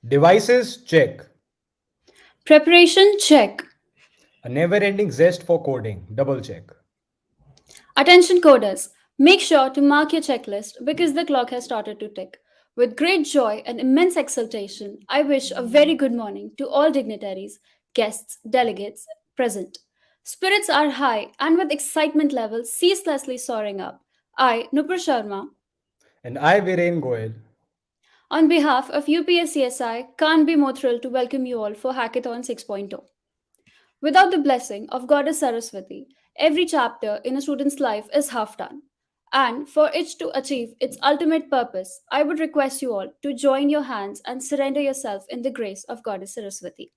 Devices, check. Preparation check. A never ending zest for coding, double check. Attention coders, make sure to mark your checklist because the clock has started to tick. With great joy and immense exultation, I wish a very good morning to all dignitaries, guests, delegates present. Spirits are high and with excitement levels ceaselessly soaring up. I, Nupur Sharma, And I, Viren Goel. on behalf of UPES-CSI, can't be more thrilled to welcome you all for Hackathon 6.0. Without the blessing of Goddess Saraswati, every chapter in a student's life is half done. And for it to achieve its ultimate purpose, I would request you all to join your hands and surrender yourself in the grace of Goddess Saraswati.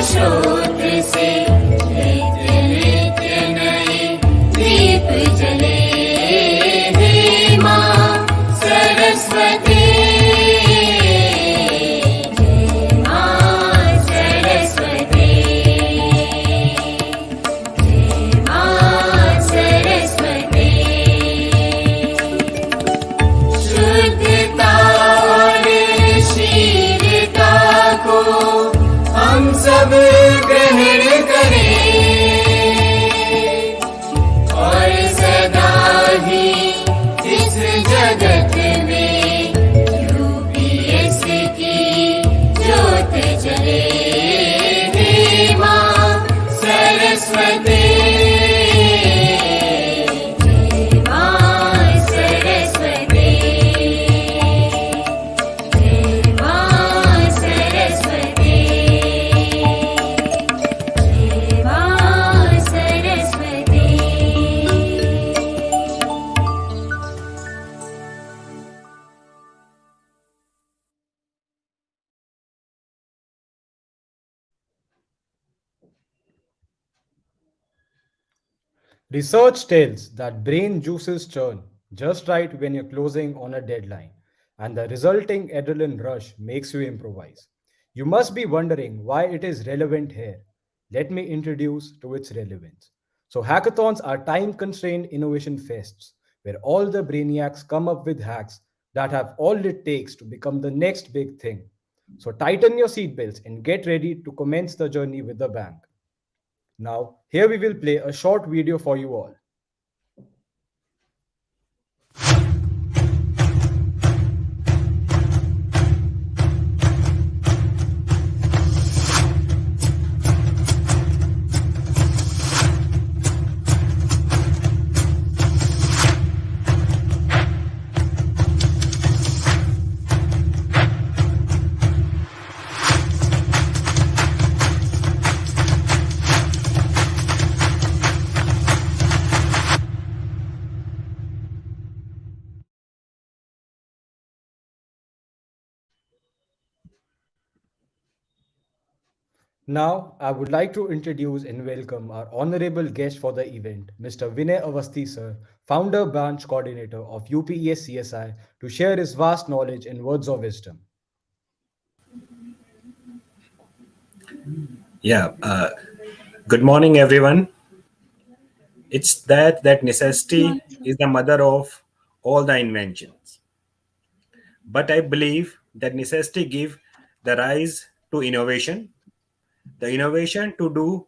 स्रोत से नित्य नित्य नए दीप जले हे माँ सरस्वती जय माँ सरस्वती जय माँ सरस्वती शुद्धता और शीलता को हम सब ग्रहण करें और सदा ही इस जगत में यूपीएस की ज्योत जले हे माँ सरस्वती जय माँ सरस्वती जय माँ सरस्वती जय माँ Saraswati. Research tells that brain juices churn just right when you're closing on a deadline, and the resulting adrenaline rush makes you improvise. You must be wondering why it is relevant here. Let me introduce to its relevance. So, hackathons are time constrained innovation fests where all the brainiacs come up with hacks that have all it takes to become the next big thing. So, tighten your seatbelts and get ready to commence the journey with a bang. Now, here we will play a short video for you all. Now, I would like to introduce and welcome our honorable guest for the event, Mr. Vinay Avasthi sir, founder branch coordinator of UPES-CSI, to share his vast knowledge and words of wisdom. Yeah. Good morning, everyone. It's that necessity is the mother of all the inventions. But I believe that necessity give the rise to innovation, the innovation to do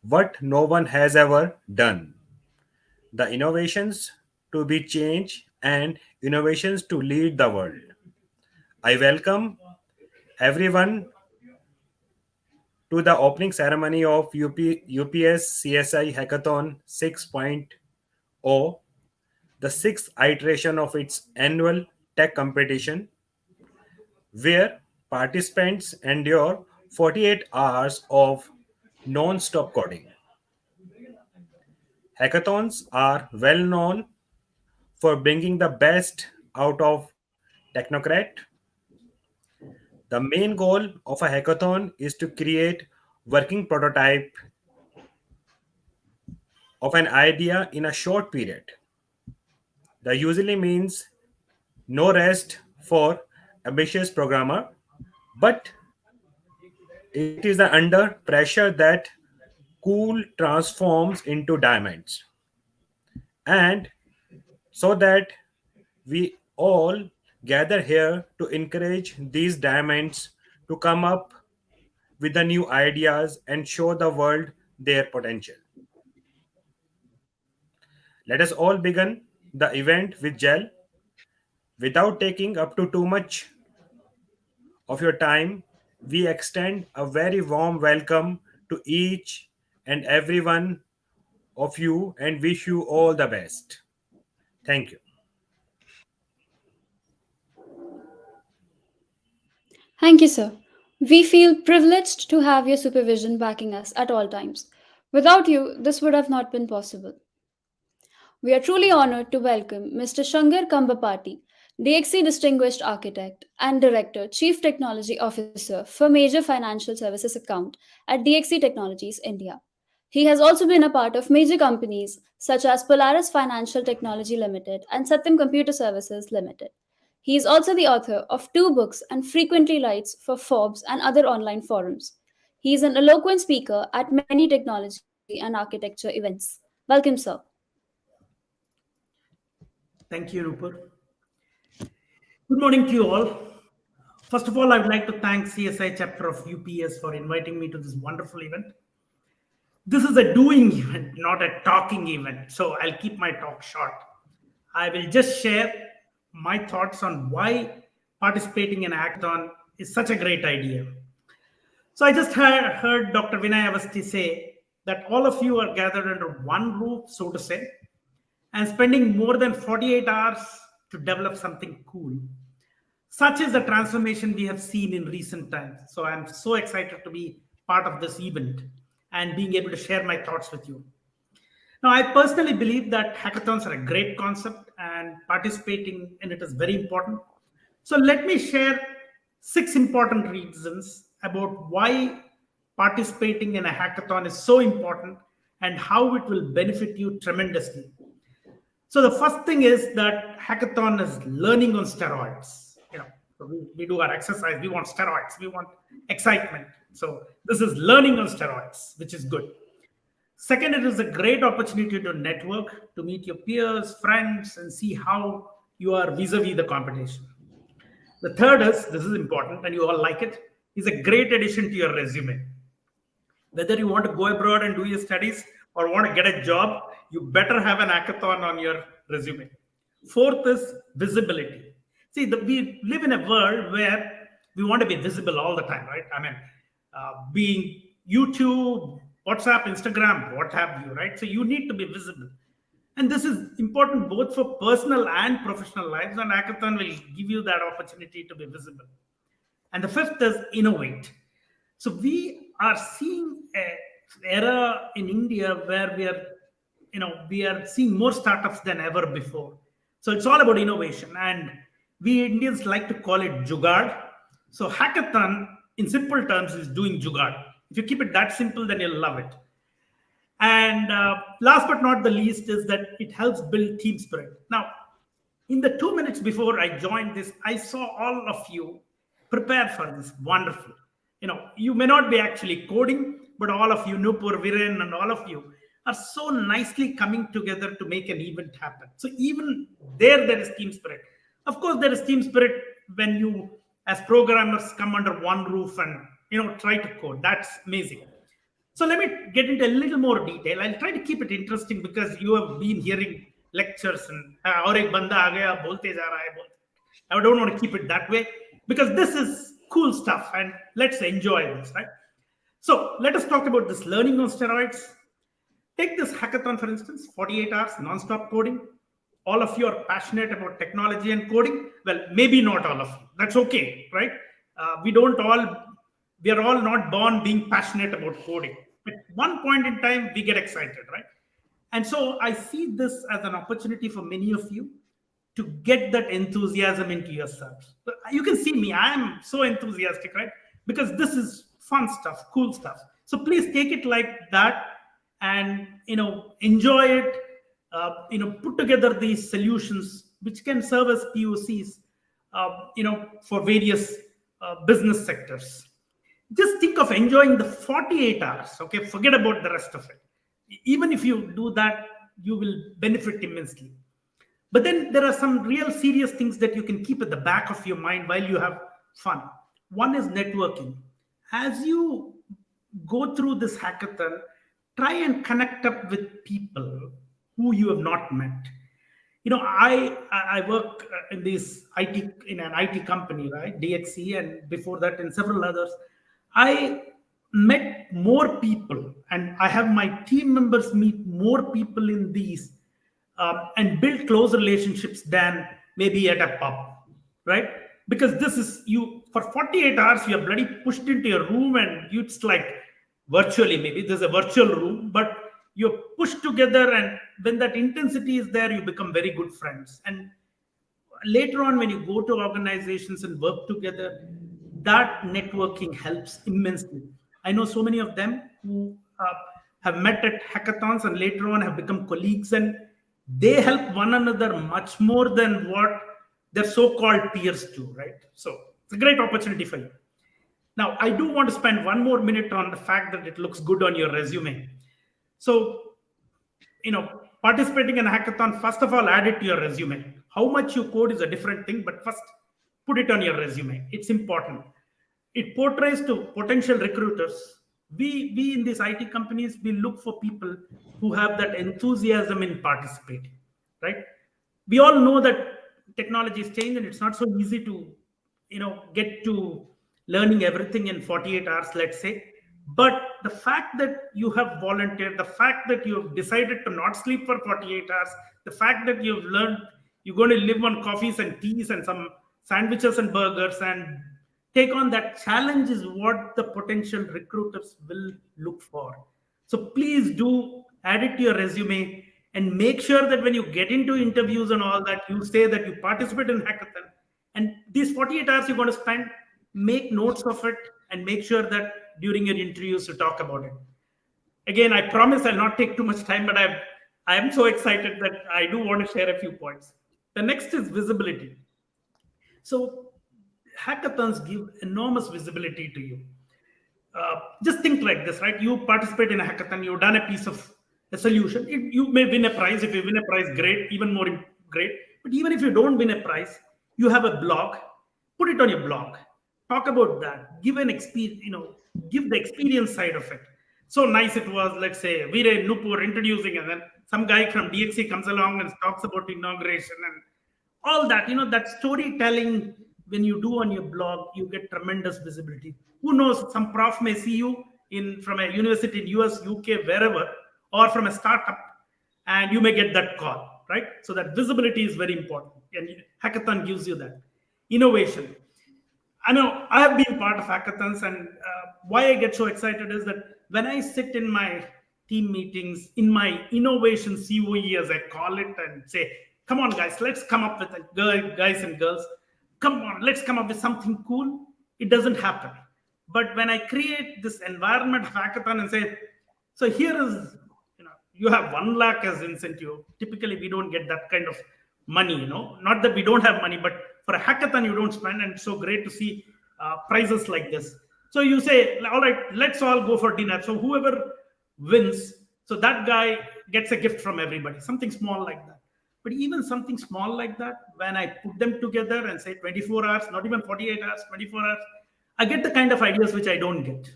what no one has ever done. the innovations to be changed and innovations to lead the world. I welcome everyone to the opening ceremony of UPES-CSI Hackathon 6.0, the sixth iteration of its annual tech competition, where participants endure 48 hours of non-stop coding. Hackathons are well known for bringing the best out of technocrat. The main goal of a hackathon is to create working prototype of an idea in a short period. That usually means no rest for ambitious programmer, but it is the under pressure that cool transforms into diamonds. And so that we all gather here to encourage these diamonds to come up with the new ideas and show the world their potential. Let us all begin the event with gel without taking up to too much of your time. We extend a very warm welcome to each and every one of you and wish you all the best. Thank you. Thank you, sir. We feel privileged to have your supervision backing us at all times. Without you, this would have not been possible. We are truly honored to welcome Mr. Shankar Kambapati, DXC Distinguished Architect and Director, Chief Technology Officer for Major Financial Services Account at DXC Technologies India. He has also been a part of major companies such as Polaris Financial Technology Limited and Satyam Computer Services Limited. He is also the author of two books and frequently writes for Forbes and other online forums. He is an eloquent speaker at many technology and architecture events. Welcome, sir. Thank you, Rupert. Good morning to you all. First of all, I would like to thank CSI chapter of UPS for inviting me to this wonderful event. This is a doing event, not a talking event, so I'll keep my talk short. I will just share my thoughts on why participating in hackathon is such a great idea. So I just heard Dr. Vinay Avasti say that all of you are gathered under one roof, so to say, and spending more than 48 hours to develop something cool. Such is the transformation we have seen in recent times. So I'm so excited to be part of this event and being able to share my thoughts with you. Now, I personally believe that hackathons are a great concept and participating in it is very important. So let me share 6 important reasons about why participating in a hackathon is so important and how it will benefit you tremendously. So the first thing is that hackathon is learning on steroids. So we do our exercise, we want steroids, we want excitement. So this is learning on steroids, which is good. Second, it is a great opportunity to network, to meet your peers, friends, and see how you are vis-a-vis the competition. The third is, this is important and you all like it, is a great addition to your resume. Whether you want to go abroad and do your studies or want to get a job, you better have an hackathon on your resume. Fourth is visibility. See, we live in a world where we want to be visible all the time, right? I mean, being YouTube, WhatsApp, Instagram, what have you, right? So you need to be visible. And this is important both for personal and professional lives, and hackathon will give you that opportunity to be visible. And the fifth is innovate. So we are seeing an era in India where we are seeing more startups than ever before. So it's all about innovation, and we Indians like to call it jugaad. So hackathon, in simple terms, is doing jugaad. If you keep it that simple, then you'll love it. And last but not the least is that it helps build team spirit. Now, in the 2 minutes before I joined this, I saw all of you prepare for this. Wonderful. You may not be actually coding, but all of you, Nupur, Viren, and all of you are so nicely coming together to make an event happen. So even there is team spirit. Of course, there is team spirit when you, as programmers, come under one roof and try to code. That's amazing. So let me get into a little more detail. I'll try to keep it interesting because you have been hearing lectures and "और एक बंदा आ गया बोलते जा रहा है बोलते." I don't want to keep it that way because this is cool stuff and let's enjoy this, right? So let us talk about this learning on steroids. Take this hackathon, for instance, 48 hours non-stop coding. All of you are passionate about technology and coding. Well, maybe not all of you. That's okay, right? We are all not born being passionate about coding. At one point in time, we get excited, right? And so I see this as an opportunity for many of you to get that enthusiasm into yourselves. You can see me, I am so enthusiastic, right? Because this is fun stuff, cool stuff. So please take it like that and enjoy it. Put together these solutions which can serve as POCs, for various business sectors. Just think of enjoying the 48 hours. Okay, forget about the rest of it. Even if you do that, you will benefit immensely. But then there are some real serious things that you can keep at the back of your mind while you have fun. One is networking. As you go through this hackathon, try and connect up with people who you have not met. I work in an IT company, right? DXC, and before that in several others. I met more people, and I have my team members meet more people in these and build close relationships than maybe at a pub, right? Because this is you for 48 hours, you're bloody pushed into your room, and it's like virtually, maybe there's a virtual room, but you're pushed together, and when that intensity is there, you become very good friends. And later on, when you go to organizations and work together, that networking helps immensely. I know so many of them who have met at hackathons and later on have become colleagues, and they help one another much more than what their so-called peers do, right? So it's a great opportunity for you. Now, I do want to spend one more minute on the fact that it looks good on your resume. So, participating in a hackathon, first of all, add it to your resume. How much you code is a different thing, but first put it on your resume. It's important. It portrays to potential recruiters. We in these IT companies, we look for people who have that enthusiasm in participating, right? We all know that technology is changed and it's not so easy to, get to learning everything in 48 hours, let's say. But the fact that you have volunteered, the fact that you've decided to not sleep for 48 hours, the fact that you've learned you're going to live on coffees and teas and some sandwiches and burgers and take on that challenge is what the potential recruiters will look for. So please do add it to your resume and make sure that when you get into interviews and all that, you say that you participate in hackathon. And these 48 hours you're going to spend, make notes of it and make sure that during your interviews you talk about it. Again, I promise I'll not take too much time, but I am so excited that I do want to share a few points. The next is visibility. So hackathons give enormous visibility to you. Just think like this, right? You participate in a hackathon, you've done a piece of a solution. You may win a prize. If you win a prize, great, even more great. But even if you don't win a prize, you have a blog, put it on your blog. Talk about that. Give an experience, give the experience side of it. So nice it was, let's say, Veer Nupur introducing, and then some guy from DXC comes along and talks about inauguration and all that. That storytelling, when you do on your blog, you get tremendous visibility. Who knows, some prof may see you from a university in US, UK, wherever, or from a startup, and you may get that call, right? So that visibility is very important, and hackathon gives you that. Innovation. I know I have been part of hackathons, and why I get so excited is that when I sit in my team meetings, in my innovation COE, as I call it, and say, come on, guys, let's come up with guys and girls, come on, let's come up with something cool. It doesn't happen. But when I create this environment of hackathon and say, so here is, you have 1 lakh as incentive. Typically, we don't get that kind of money, not that we don't have money, but for a hackathon, you don't spend. And it's so great to see prizes like this. So you say, all right, let's all go for dinner. So whoever wins, so that guy gets a gift from everybody, something small like that. But even something small like that, when I put them together and say 24 hours, not even 48 hours, 24 hours, I get the kind of ideas which I don't get.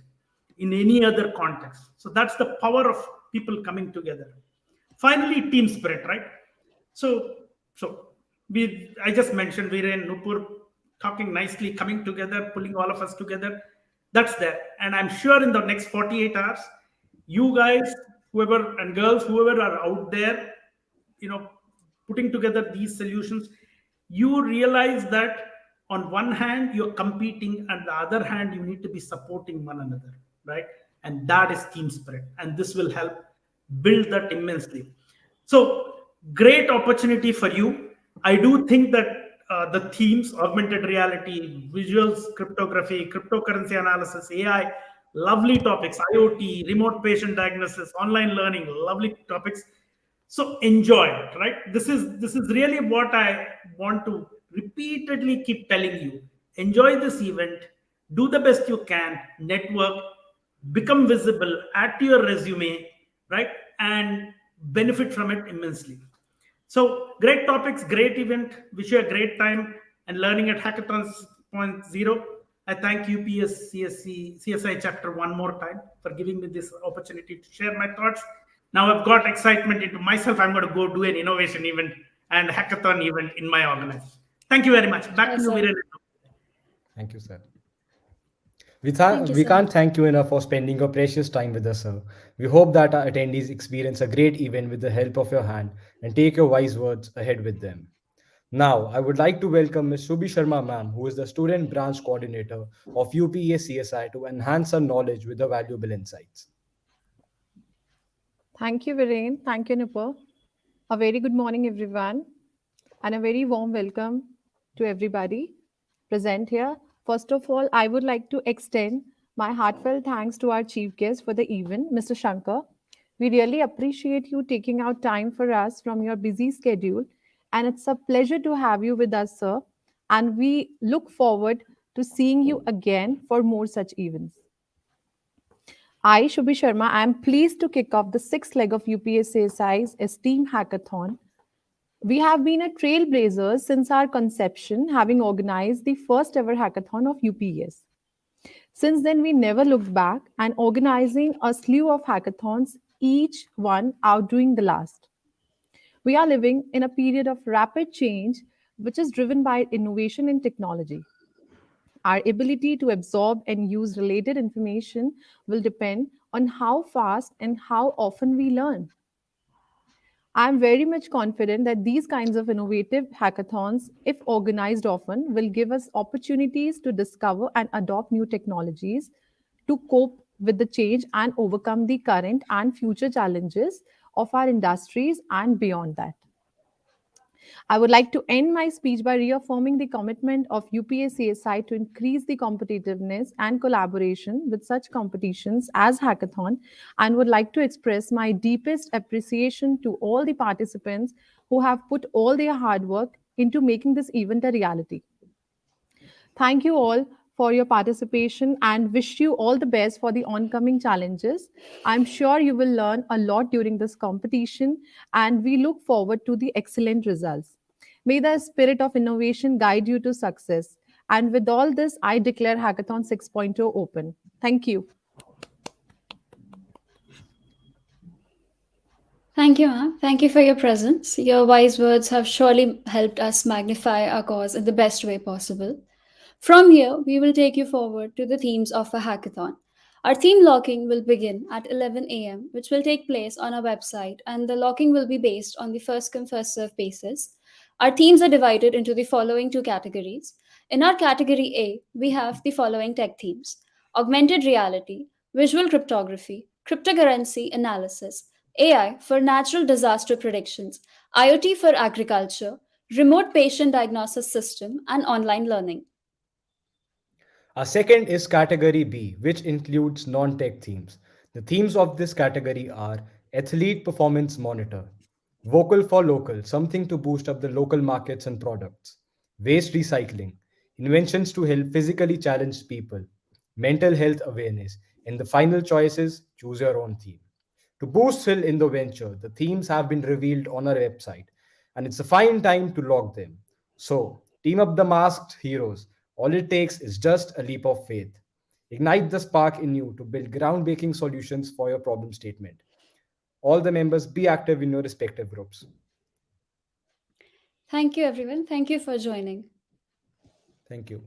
in any other context. So that's the power of people coming together. Finally, team spirit, right? So, so I just mentioned Viren, Nupur talking nicely, coming together, pulling all of us together. That's there. And I'm sure in the next 48 hours, you guys, whoever and girls, whoever are out there, you know, putting together these solutions, you realize that on one hand you're competing, and the other hand you need to be supporting one another, right? And that is team spirit, and this will help build that immensely. So great opportunity for you. I do think that the themes, augmented reality, visuals, cryptography, cryptocurrency analysis, AI, lovely topics, IoT, remote patient diagnosis, online learning, lovely topics. So enjoy it, right? This is really what I want to repeatedly keep telling you. Enjoy this event, do the best you can, network, become visible, add to your resume, right? And benefit from it immensely. So great topics, great event. Wish you a great time and learning at Hackathon 6.0. I thank UPS CSI chapter one more time for giving me this opportunity to share my thoughts. Now I've got excitement into myself. I'm going to go do an innovation event and hackathon event in my organization. Thank you very much. Back to Yes, you, sir. Viren. Thank you, sir. Thank you, We sir. can't thank you enough for spending your precious time with us, sir. We hope that our attendees experience a great event with the help of your hand and take your wise words ahead with them. Now, I would like to welcome Ms. Subhi Sharma, ma'am, who is the Student Branch Coordinator of UPES-CSI, to enhance our knowledge with the valuable insights. Thank you, Viren. Thank you, Nupur. A very good morning, everyone, and a very warm welcome to everybody present here. First of all, I would like to extend my heartfelt thanks to our chief guest for the event, Mr. Shankar. We really appreciate you taking out time for us from your busy schedule, and it's a pleasure to have you with us, sir. And we look forward to seeing you again for more such events. I, Shubhi Sharma, I am pleased to kick off the sixth leg of UPSCSI's Esteem Hackathon. We have been a trailblazers since our conception, having organized the first ever hackathon of UPS. Since then, we never looked back and organizing a slew of hackathons, each one outdoing the last. We are living in a period of rapid change, which is driven by innovation in technology. Our ability to absorb and use related information will depend on how fast and how often we learn. I'm very much confident that these kinds of innovative hackathons, if organized often, will give us opportunities to discover and adopt new technologies to cope with the change and overcome the current and future challenges of our industries and beyond that. I would like to end my speech by reaffirming the commitment of UPSCSI to increase the competitiveness and collaboration with such competitions as Hackathon, and would like to express my deepest appreciation to all the participants who have put all their hard work into making this event a reality. Thank you all for your participation and wish you all the best for the oncoming challenges. I'm sure you will learn a lot during this competition and we look forward to the excellent results. May the spirit of innovation guide you to success. And with all this, I declare Hackathon 6.0 open. Thank you. Thank you, ma'am. Thank you for your presence. Your wise words have surely helped us magnify our cause in the best way possible. From here, we will take you forward to the themes of a hackathon. Our theme locking will begin at 11 a.m., which will take place on our website, and the locking will be based on the first come, first serve basis. Our themes are divided into the following two categories. In our category A, we have the following tech themes: augmented reality, visual cryptography, cryptocurrency analysis, AI for natural disaster predictions, IoT for agriculture, remote patient diagnosis system, and online learning. Our second is category B, which includes non tech themes. The themes of this category are athlete performance monitor, vocal for local, something to boost up the local markets and products, waste recycling, inventions to help physically challenged people, mental health awareness, and the final choice is choose your own theme. To boost Hill in the venture, the themes have been revealed on our website, and it's a fine time to log them. So, team up the masked heroes. All it takes is just a leap of faith. Ignite the spark in you to build groundbreaking solutions for your problem statement. All the members be active in your respective groups. Thank you, everyone. Thank you for joining. Thank you.